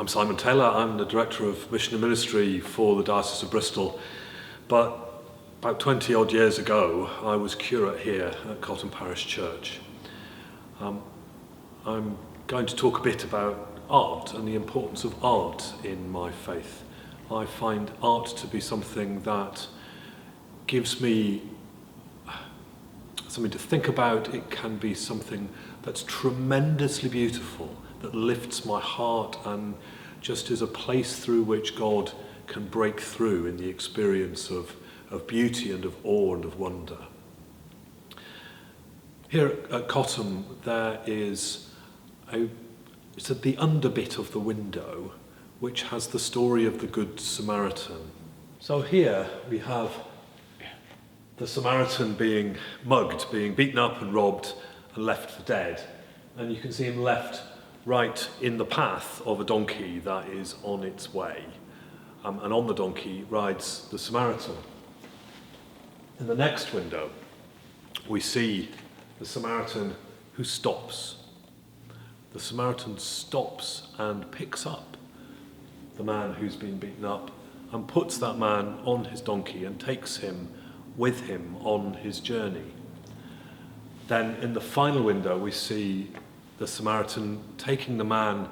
I'm Simon Taylor. I'm the Director of Mission and Ministry for the Diocese of Bristol. But about 20 odd years ago, I was curate here at Cotham Parish Church. I'm going to talk a bit about art and the importance of art in my faith. I find art to be something that gives me something to think about. It can be something that's tremendously beautiful, that lifts my heart and just is a place through which God can break through in the experience of beauty and of awe and of wonder. Here at Cotham there is it's at the underbit of the window which has the story of the Good Samaritan. So here we have the Samaritan being mugged, being beaten up and robbed and left for dead. And you can see him left right in the path of a donkey that is on its way. And on the donkey rides the Samaritan. In the next window, we see the Samaritan who stops. The Samaritan stops and picks up the man who's been beaten up and puts that man on his donkey and takes him with him on his journey. Then in the final window, we see the Samaritan taking the man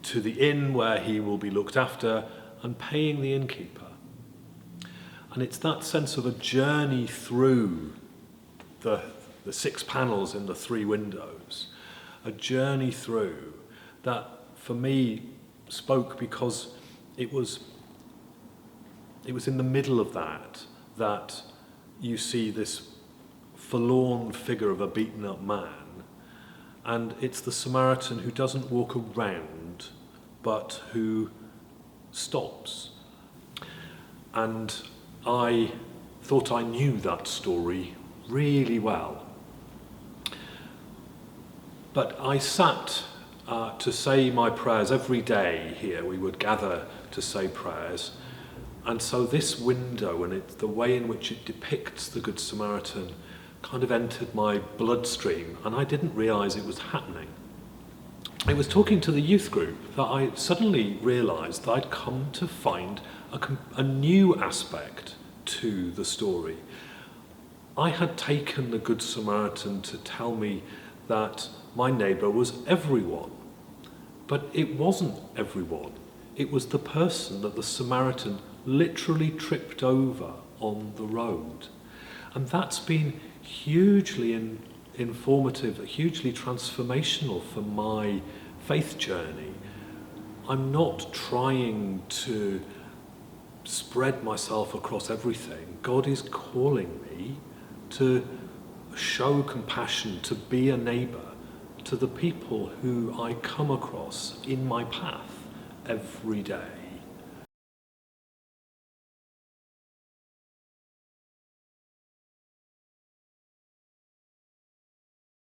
to the inn where he will be looked after and paying the innkeeper. And it's that sense of a journey through the 6 panels in the 3 windows, a journey through that for me spoke because it was in the middle of that you see this forlorn figure of a beaten up man. And it's the Samaritan who doesn't walk around, but who stops. And I thought I knew that story really well. But I sat to say my prayers every day here. We would gather to say prayers. And so this window and the way in which it depicts the Good Samaritan kind of entered my bloodstream, and I didn't realise it was happening. It was talking to the youth group that I suddenly realised that I'd come to find a new aspect to the story. I had taken the Good Samaritan to tell me that my neighbour was everyone, but it wasn't everyone. It was the person that the Samaritan literally tripped over on the road. And that's been hugely informative, hugely transformational for my faith journey. I'm not trying to spread myself across everything. God is calling me to show compassion, to be a neighbour to the people who I come across in my path every day.